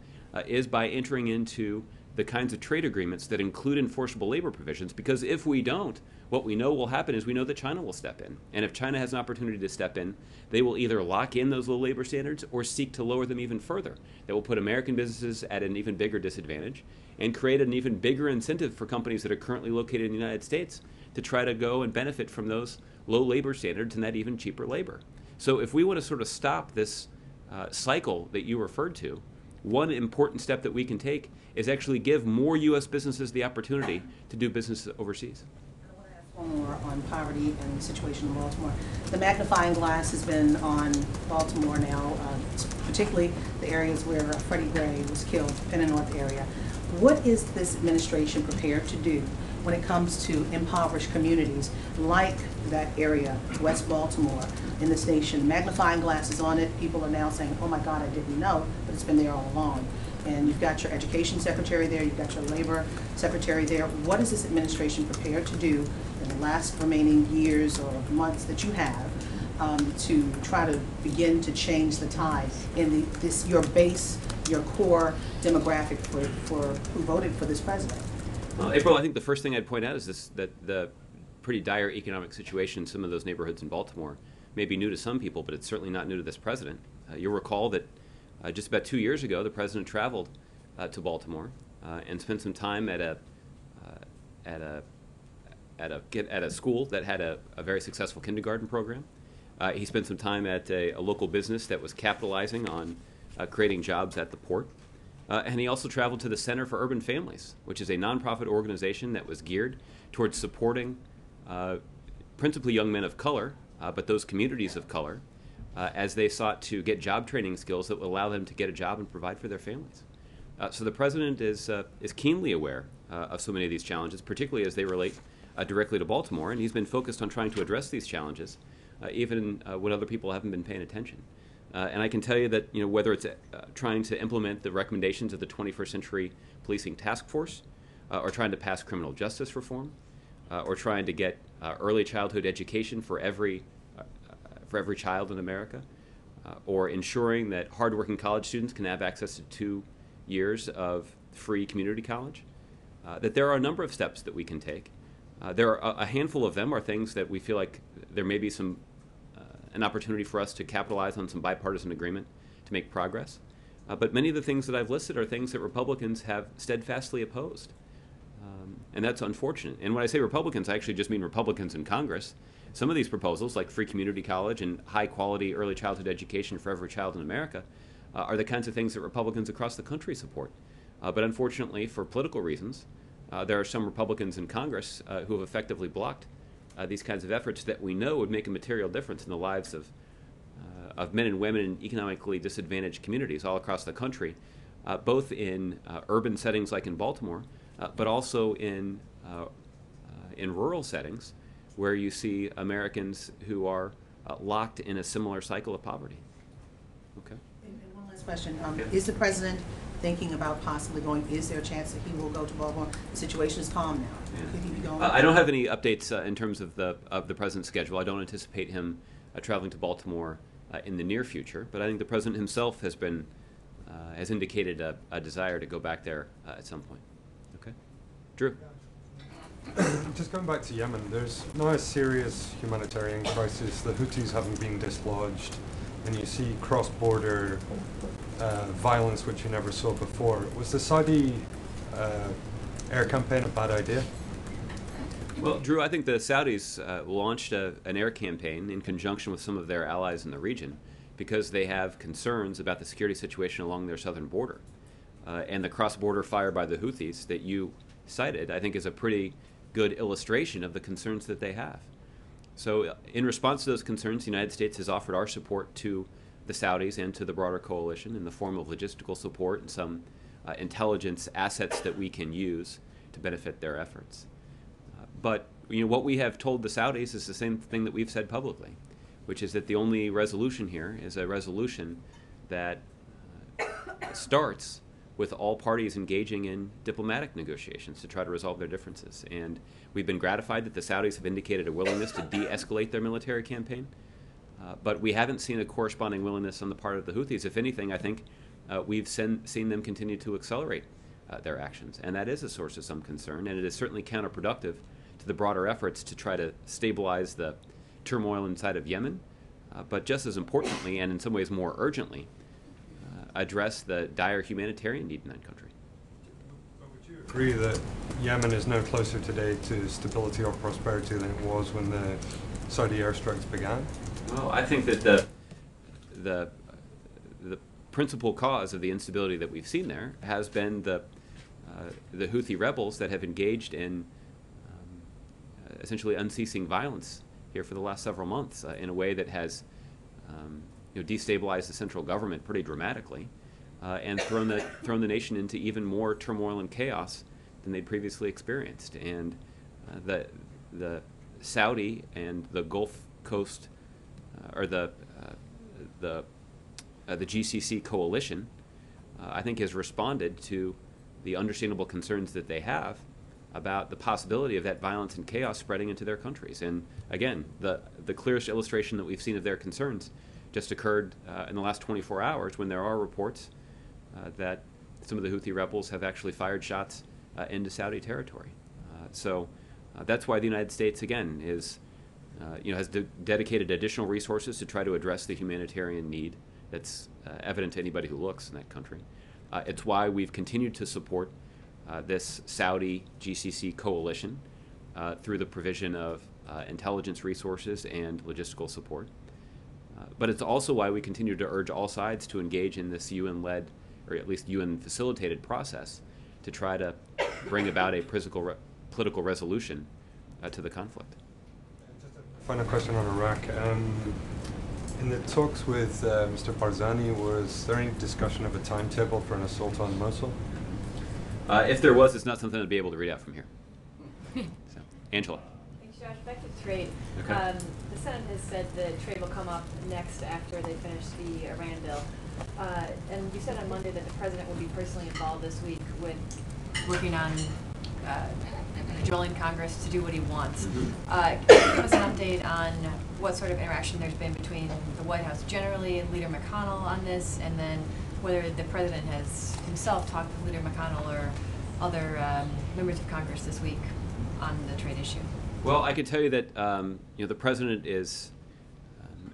is by entering into the kinds of trade agreements that include enforceable labor provisions, because if we don't, what we know will happen is we know that China will step in. And if China has an opportunity to step in, they will either lock in those low labor standards or seek to lower them even further. That will put American businesses at an even bigger disadvantage and create an even bigger incentive for companies that are currently located in the United States to try to go and benefit from those low labor standards and that even cheaper labor. So if we want to sort of stop this cycle that you referred to, one important step that we can take is actually give more U.S. businesses the opportunity to do business overseas. I want to ask One more on poverty and the situation in Baltimore. The magnifying glass has been on Baltimore now, particularly the areas where Freddie Gray was killed, Penn North area. What is this administration prepared to do when it comes to impoverished communities like that area, West Baltimore, in this nation? Magnifying glass is on it. People are now saying, oh my God, I didn't know, but it's been there all along. And you've got your education secretary there, you've got your labor secretary there. What is this administration prepared to do in the last remaining years or months that you have to try to begin to change the tide in your base, your core demographic for who voted for this president? Well, April, I think the first thing I'd point out is that the pretty dire economic situation in some of those neighborhoods in Baltimore may be new to some people, but it's certainly not new to this president. You'll recall that just about 2 years ago, the president traveled to Baltimore and spent some time at a school that had a very successful kindergarten program. He spent some time at a local business that was capitalizing on creating jobs at the port. And he also traveled to the Center for Urban Families, which is a nonprofit organization that was geared towards supporting principally young men of color, but those communities of color, as they sought to get job training skills that would allow them to get a job and provide for their families. So the president is keenly aware of so many of these challenges, particularly as they relate directly to Baltimore, and he's been focused on trying to address these challenges, even when other people haven't been paying attention. And I can tell you that whether it's trying to implement the recommendations of the 21st Century Policing Task Force, or trying to pass criminal justice reform, or trying to get early childhood education for every child in America, or ensuring that hardworking college students can have access to 2 years of free community college, that there are a number of steps that we can take. There are a handful of them are things that we feel like there may be an opportunity for us to capitalize on some bipartisan agreement to make progress. But many of the things that I've listed are things that Republicans have steadfastly opposed. And that's unfortunate. And when I say Republicans, I actually just mean Republicans in Congress. Some of these proposals, like free community college and high-quality early childhood education for every child in America, are the kinds of things that Republicans across the country support. But unfortunately, for political reasons, there are some Republicans in Congress who have effectively blocked these kinds of efforts that we know would make a material difference in the lives of men and women in economically disadvantaged communities all across the country, both in urban settings like in Baltimore, but also in rural settings where you see Americans who are locked in a similar cycle of poverty. Okay. And one last question. Is the president thinking about possibly going, is there a chance that he will go to Baltimore? The situation is calm now. Yeah. Could he be going? I don't have any updates in terms of the president's schedule. I don't anticipate him traveling to Baltimore in the near future, but I think the president himself has indicated a desire to go back there at some point. Okay. Drew. Just going back to Yemen, there's now a serious humanitarian crisis. The Houthis haven't been dislodged, and you see cross-border violence which you never saw before. Was the Saudi air campaign a bad idea? Well, Drew, I think the Saudis launched an air campaign in conjunction with some of their allies in the region because they have concerns about the security situation along their southern border. And the cross-border fire by the Houthis that you cited, I think, is a pretty good illustration of the concerns that they have. So in response to those concerns, the United States has offered our support to the Saudis and to the broader coalition in the form of logistical support and some intelligence assets that we can use to benefit their efforts. But what we have told the Saudis is the same thing that we've said publicly, which is that the only resolution here is a resolution that starts with all parties engaging in diplomatic negotiations to try to resolve their differences. And we've been gratified that the Saudis have indicated a willingness to de-escalate their military campaign, but we haven't seen a corresponding willingness on the part of the Houthis. If anything, I think we've seen them continue to accelerate their actions, and that is a source of some concern, and it is certainly counterproductive to the broader efforts to try to stabilize the turmoil inside of Yemen, but just as importantly, and in some ways more urgently, address the dire humanitarian need in that country. But would you agree that Yemen is now closer today to stability or prosperity than it was when the Saudi airstrikes began? Well, I think that the principal cause of the instability that we've seen there has been the Houthi rebels that have engaged in essentially unceasing violence here for the last several months in a way that has destabilized the central government pretty dramatically and thrown the nation into even more turmoil and chaos than they'd previously experienced. And the Saudi and the Gulf Coast or the GCC coalition, I think, has responded to the understandable concerns that they have about the possibility of that violence and chaos spreading into their countries. And again, the clearest illustration that we've seen of their concerns just occurred in the last 24 hours when there are reports that some of the Houthi rebels have actually fired shots into Saudi territory. So that's why the United States, again, has dedicated additional resources to try to address the humanitarian need that's evident to anybody who looks in that country. It's why we've continued to support this Saudi GCC coalition through the provision of intelligence resources and logistical support. But it's also why we continue to urge all sides to engage in this UN-led, or at least UN-facilitated process to try to bring about a political resolution to the conflict. Final question on Iraq. In the talks with Mr. Barzani, was there any discussion of a timetable for an assault on Mosul? If there was, it's not something I'd be able to read out from here. So, Angela. Thanks, Josh. Back to trade. Okay. The Senate has said that trade will come up next after they finish the Iran bill. And you said on Monday that the president will be personally involved this week with working on cajoling Congress to do what he wants. Can you give us an update on what sort of interaction there's been between the White House generally and Leader McConnell on this, and then whether the president has himself talked to Leader McConnell or other members of Congress this week on the trade issue? Well, I can tell you that the president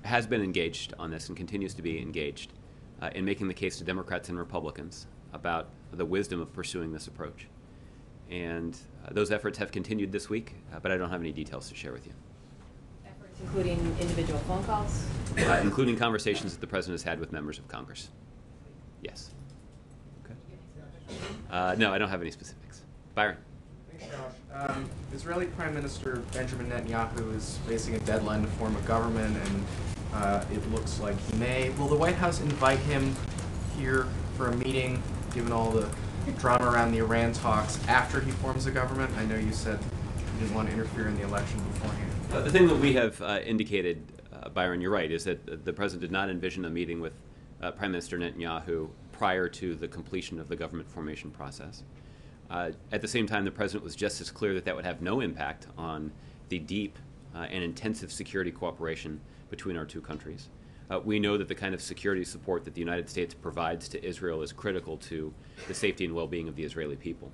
has been engaged on this and continues to be engaged in making the case to Democrats and Republicans about the wisdom of pursuing this approach. And those efforts have continued this week, but I don't have any details to share with you. Efforts including individual phone calls? Including conversations that the president has had with members of Congress. Yes. Okay. No, I don't have any specifics. Byron. Thanks, Josh. Israeli Prime Minister Benjamin Netanyahu is facing a deadline to form a government, and it looks like he may. Will the White House invite him here for a meeting, given all the drama around the Iran talks, after he forms a government? I know you said you didn't want to interfere in the election beforehand. The thing that we have indicated, Byron, you're right, is that the president did not envision a meeting with Prime Minister Netanyahu prior to the completion of the government formation process. At the same time, the president was just as clear that that would have no impact on the deep and intensive security cooperation between our two countries. We know that the kind of security support that the United States provides to Israel is critical to the safety and well-being of the Israeli people.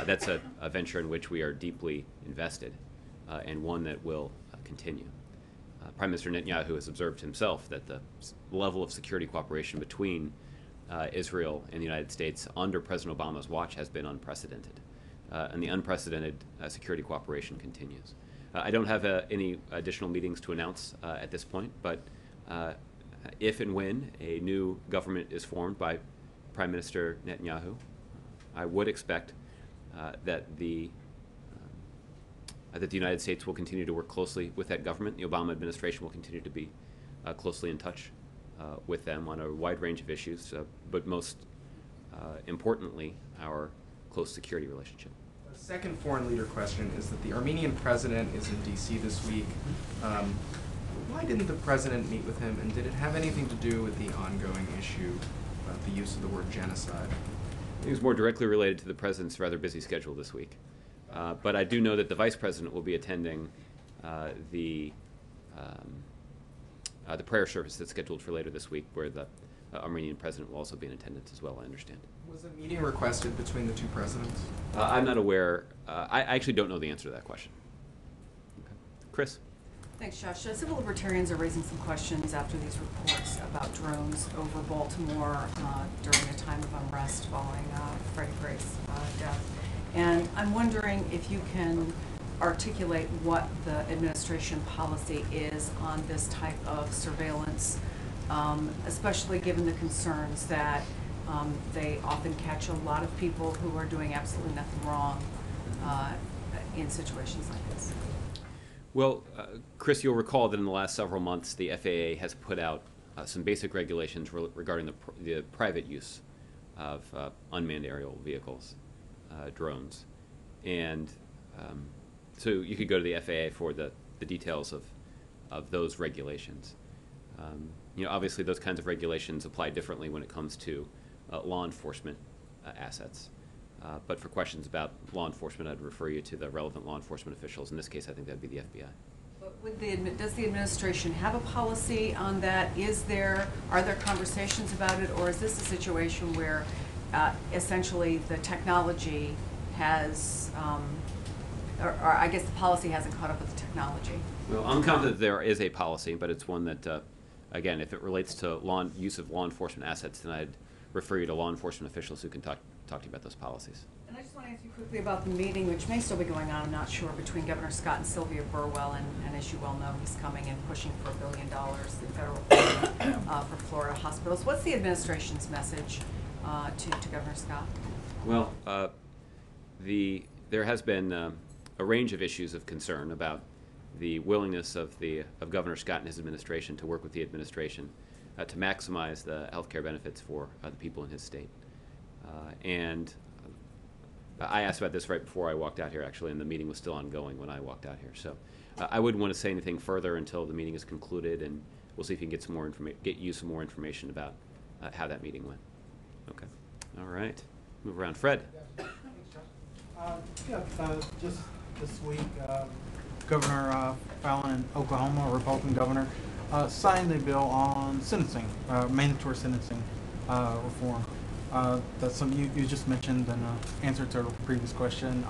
That's a venture in which we are deeply invested and one that will continue. Prime Minister Netanyahu has observed himself that the level of security cooperation between Israel and the United States under President Obama's watch has been unprecedented. And the unprecedented security cooperation continues. I don't have any additional meetings to announce at this point, but if and when a new government is formed by Prime Minister Netanyahu, I would expect that the United States will continue to work closely with that government. The Obama administration will continue to be closely in touch with them on a wide range of issues, but most importantly, our close security relationship. The second foreign leader question is that the Armenian president is in D.C. this week. Why didn't the president meet with him, and did it have anything to do with the ongoing issue about the use of the word genocide? It was more directly related to the president's rather busy schedule this week. But I do know that the vice president will be attending the prayer service that's scheduled for later this week, where the Armenian president will also be in attendance as well, I understand. Was a meeting requested between the two presidents? I'm not aware. I actually don't know the answer to that question. Okay. Chris? Thanks, Josh. Civil libertarians are raising some questions after these reports about drones over Baltimore during a time of unrest following Freddie Gray's death. And I'm wondering if you can articulate what the administration policy is on this type of surveillance, especially given the concerns that they often catch a lot of people who are doing absolutely nothing wrong in situations like this. Well, Chris, you'll recall that in the last several months, the FAA has put out some basic regulations regarding the private use of unmanned aerial vehicles, drones. And so you could go to the FAA for the details of those regulations. Obviously those kinds of regulations apply differently when it comes to law enforcement assets. But for questions about law enforcement, I'd refer you to the relevant law enforcement officials. In this case, I think that'd be the FBI. But does the administration have a policy on that? Are there conversations about it, or is this a situation where essentially the technology has, or I guess the policy hasn't caught up with the technology? Well, I'm confident there is a policy, but it's one that, again, if it relates to use of law enforcement assets, then I'd refer you to law enforcement officials who can talk to you about those policies. And I just want to ask you quickly about the meeting, which may still be going on, I'm not sure, between Governor Scott and Sylvia Burwell, and as you well know, he's coming and pushing for $1 billion in federal funding for Florida hospitals. What's the administration's message to Governor Scott? Well, there has been a range of issues of concern about the willingness of Governor Scott and his administration to work with the administration to maximize the health care benefits for the people in his state. And I asked about this right before I walked out here, actually, and the meeting was still ongoing when I walked out here. So I wouldn't want to say anything further until the meeting is concluded, and we'll see if you can get you some more information about how that meeting went. Okay. All right. Move around. Fred. Just this week, Governor Fallon in Oklahoma, a Republican governor, signed a bill on sentencing, mandatory sentencing reform. That's something you just mentioned in answer to a previous question.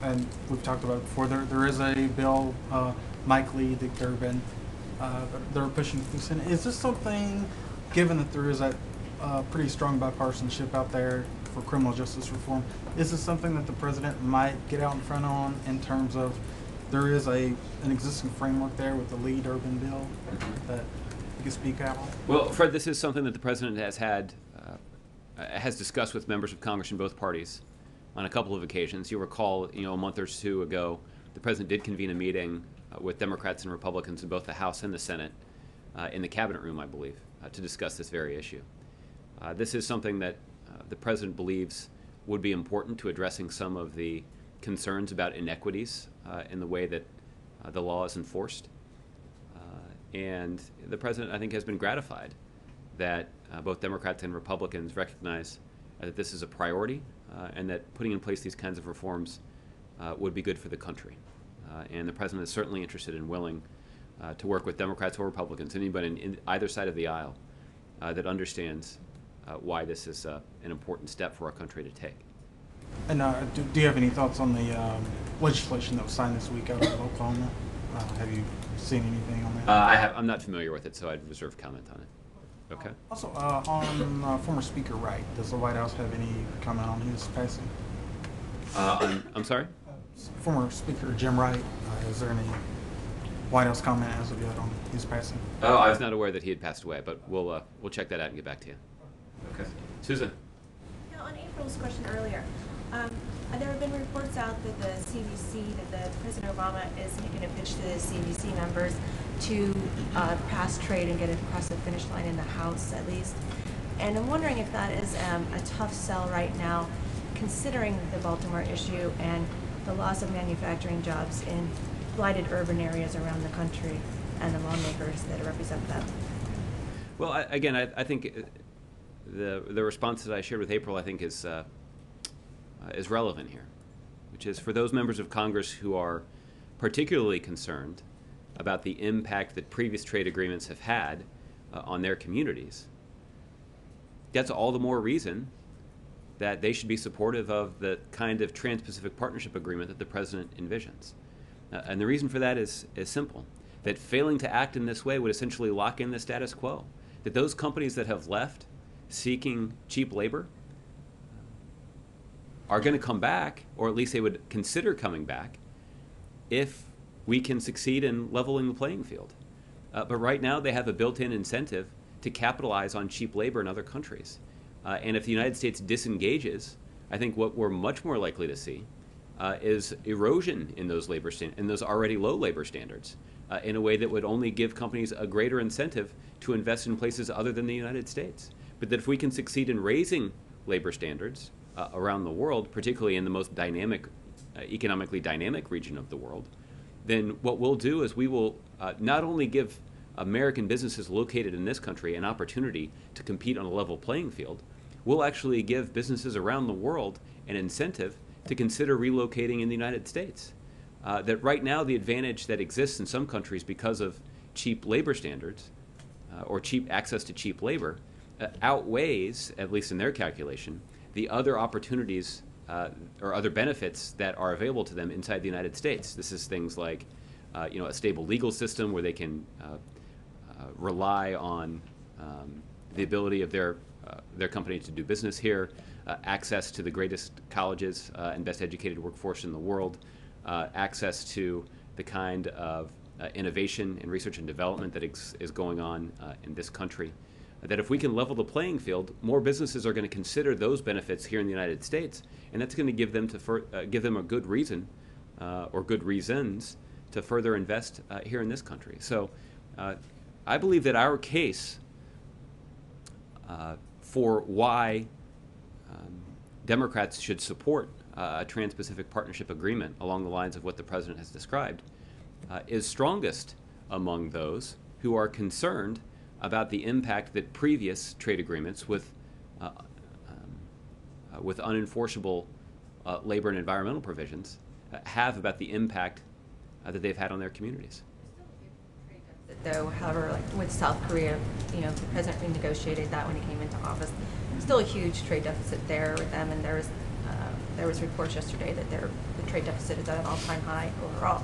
And we've talked about it before. There is a bill, Mike Lee, Dick Durbin, they're pushing through the Senate. Is this something, given that there is a pretty strong bipartisanship out there for criminal justice reform, is this something that the president might get out in front on in terms of there is an existing framework there with the Lee Durbin bill that you can speak out on? Well, Fred, this is something that the president has discussed with members of Congress in both parties on a couple of occasions. You'll recall, a month or two ago, the president did convene a meeting with Democrats and Republicans in both the House and the Senate, in the cabinet room, I believe, to discuss this very issue. This is something that the president believes would be important to addressing some of the concerns about inequities in the way that the law is enforced. And the president, I think, has been gratified that both Democrats and Republicans recognize that this is a priority and that putting in place these kinds of reforms would be good for the country. And the president is certainly interested and willing to work with Democrats or Republicans, anybody in either side of the aisle that understands why this is an important step for our country to take. And do you have any thoughts on the legislation that was signed this week out of Oklahoma? Have you seen anything on that? I'm not familiar with it, so I'd reserve comment on it. Okay. Also, on former Speaker Wright, does the White House have any comment on his passing? I'm sorry? Former Speaker Jim Wright, is there any White House comment as of yet on his passing? Oh, I was not aware that he had passed away, but we'll check that out and get back to you. Okay. Susan. Now, on April's question earlier, there have been reports out that the CDC, that President Obama is making a pitch to the CDC members to pass trade and get it across the finish line in the House, at least. And I'm wondering if that is a tough sell right now, considering the Baltimore issue and the loss of manufacturing jobs in blighted urban areas around the country and the lawmakers that represent them. Well, I think the response that I shared with April, I think, is relevant here, which is for those members of Congress who are particularly concerned about the impact that previous trade agreements have had on their communities. That's all the more reason that they should be supportive of the kind of Trans-Pacific Partnership Agreement that the President envisions. And the reason for that is simple, that failing to act in this way would essentially lock in the status quo, that those companies that have left seeking cheap labor are going to come back, or at least they would consider coming back, if we can succeed in leveling the playing field. But right now they have a built-in incentive to capitalize on cheap labor in other countries. And if the United States disengages, I think what we're much more likely to see is erosion in those in those already low labor standards, in a way that would only give companies a greater incentive to invest in places other than the United States. But that if we can succeed in raising labor standards around the world, particularly in the most dynamic, economically dynamic region of the world, then what we'll do is we will not only give American businesses located in this country an opportunity to compete on a level playing field, we'll actually give businesses around the world an incentive to consider relocating in the United States. That right now the advantage that exists in some countries because of cheap labor standards or cheap access to cheap labor outweighs, at least in their calculation, the other opportunities or other benefits that are available to them inside the United States. This is things like a stable legal system where they can rely on the ability of their company to do business here, access to the greatest colleges and best educated workforce in the world, access to the kind of innovation and research and development that is going on in this country. That if we can level the playing field, more businesses are going to consider those benefits here in the United States, and that's going to give them a good reason or good reasons to further invest here in this country. So I believe that our case for why Democrats should support a Trans-Pacific Partnership Agreement along the lines of what the President has described is strongest among those who are concerned about the impact that previous trade agreements with unenforceable labor and environmental provisions have about the impact that they've had on their communities. Though, however, like with South Korea, the president renegotiated that when he came into office. Still a huge trade deficit there with them, and there was reports yesterday that the trade deficit is at an all-time high overall.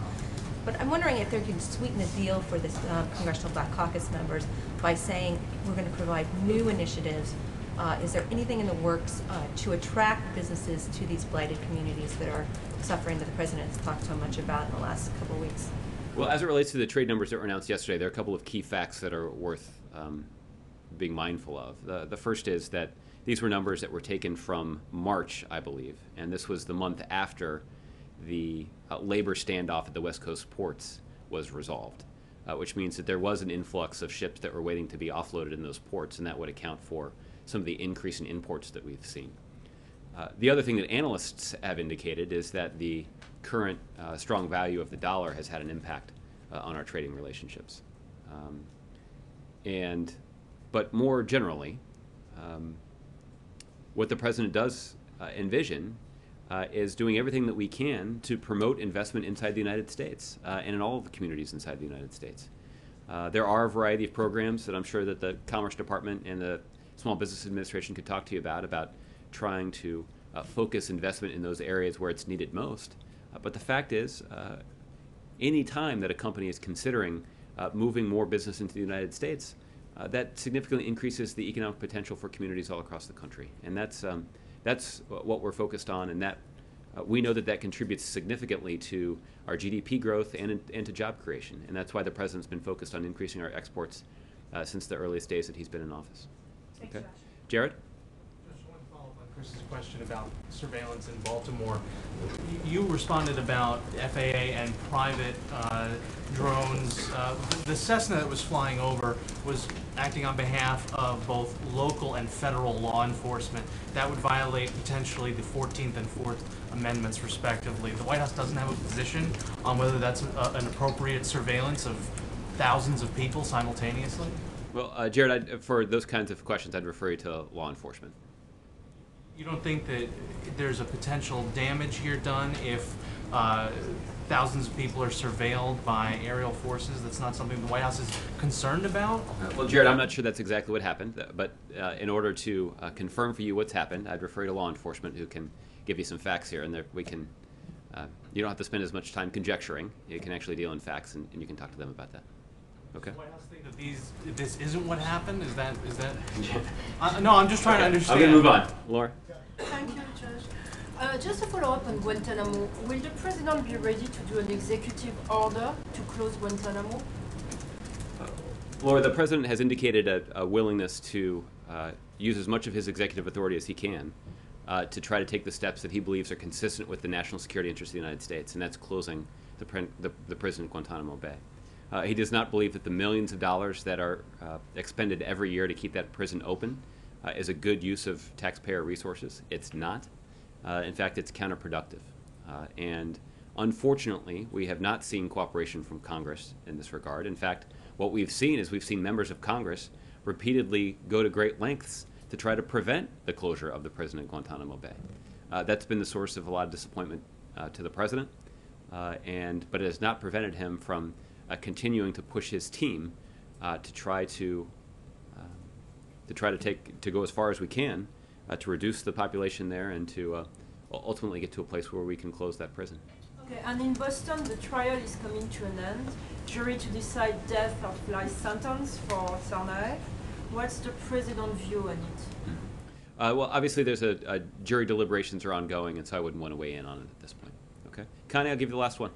But I'm wondering if they can sweeten the deal for this Congressional Black Caucus members by saying we're going to provide new initiatives. Is there anything in the works to attract businesses to these blighted communities that are suffering that the president has talked so much about in the last couple of weeks? Well, as it relates to the trade numbers that were announced yesterday, there are a couple of key facts that are worth being mindful of. The first is that these were numbers that were taken from March, I believe, and this was the month after the labor standoff at the West Coast ports was resolved, which means that there was an influx of ships that were waiting to be offloaded in those ports, and that would account for some of the increase in imports that we've seen. The other thing that analysts have indicated is that the current strong value of the dollar has had an impact on our trading relationships. But more generally, what the president does envision is doing everything that we can to promote investment inside the United States and in all of the communities inside the United States. There are a variety of programs that I'm sure that the Commerce Department and the Small Business Administration could talk to you about trying to focus investment in those areas where it's needed most. But the fact is, any time that a company is considering moving more business into the United States, that significantly increases the economic potential for communities all across the country. And that's what we're focused on, and that we know that contributes significantly to our GDP growth and to job creation. And that's why the president's been focused on increasing our exports since the earliest days that he's been in office. Thanks, Okay. Josh. Jared? Just one follow-up on Chris's question about surveillance in Baltimore. You responded about FAA and private drones. The Cessna that was flying over was acting on behalf of both local and federal law enforcement. That would violate potentially the 14th and 4th Amendments, respectively. The White House doesn't have a position on whether that's an appropriate surveillance of thousands of people simultaneously? Well, Jared, for those kinds of questions, I'd refer you to law enforcement. You don't think that there's a potential damage here done if thousands of people are surveilled by aerial forces? That's not something the White House is concerned about? Well, Jared, I'm not sure that's exactly what happened, but in order to confirm for you what's happened, I'd refer you to law enforcement who can give you some facts here, and we can. You don't have to spend as much time conjecturing. You can actually deal in facts, and you can talk to them about that. Okay. Does the White House think that this isn't what happened? Is that? No, I'm just trying to understand. I'm going to move on. Laura? Thank you, Judge. Just to follow up on Guantanamo, will the President be ready to do an executive order to close Guantanamo? Laura, the President has indicated a willingness to use as much of his executive authority as he can to try to take the steps that he believes are consistent with the national security interests of the United States, and that's closing the prison at Guantanamo Bay. He does not believe that the millions of dollars that are expended every year to keep that prison open is a good use of taxpayer resources. It's not. In fact, it's counterproductive. And unfortunately, we have not seen cooperation from Congress in this regard. In fact, what we've seen is we've seen members of Congress repeatedly go to great lengths to try to prevent the closure of the prison at Guantanamo Bay. That's been the source of a lot of disappointment to the president, but it has not prevented him from continuing to push his team to try to go as far as we can to reduce the population there and to ultimately get to a place where we can close that prison. Okay, and in Boston, the trial is coming to an end. Jury to decide death or life sentence for Tsarnaev. What's the president's view on it? Well, obviously, there's a jury deliberations are ongoing, and so I wouldn't want to weigh in on it at this point. Okay, Connie, I'll give you the last one.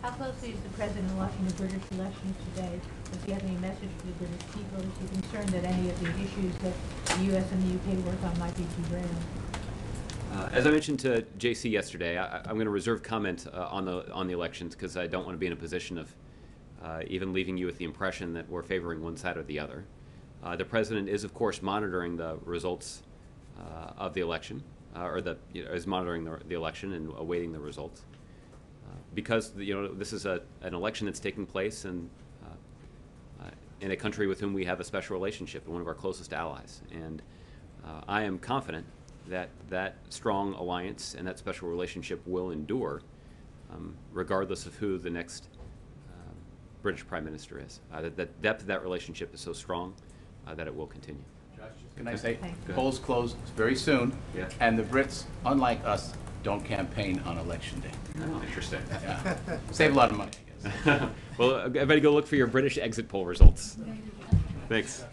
How closely is the president watching the British elections today? Does he have any message to the British people? Is he concerned that any of the issues that the U.S. and the U.K. work on might be derailed? As I mentioned to JC yesterday, I'm going to reserve comment on the elections because I don't want to be in a position of even leaving you with the impression that we're favoring one side or the other. The president is, of course, monitoring the results of the election, is monitoring the election and awaiting the results, because this is an election that's taking place in a country with whom we have a special relationship and one of our closest allies, and I am confident that strong alliance and that special relationship will endure, regardless of who the next British Prime Minister is. The depth of that relationship is so strong that it will continue. Can I say, polls close very soon, and the Brits, unlike us, don't campaign on election day. Oh, interesting. Yeah. Save a lot of money, I guess. Well, everybody go look for your British exit poll results. Thanks.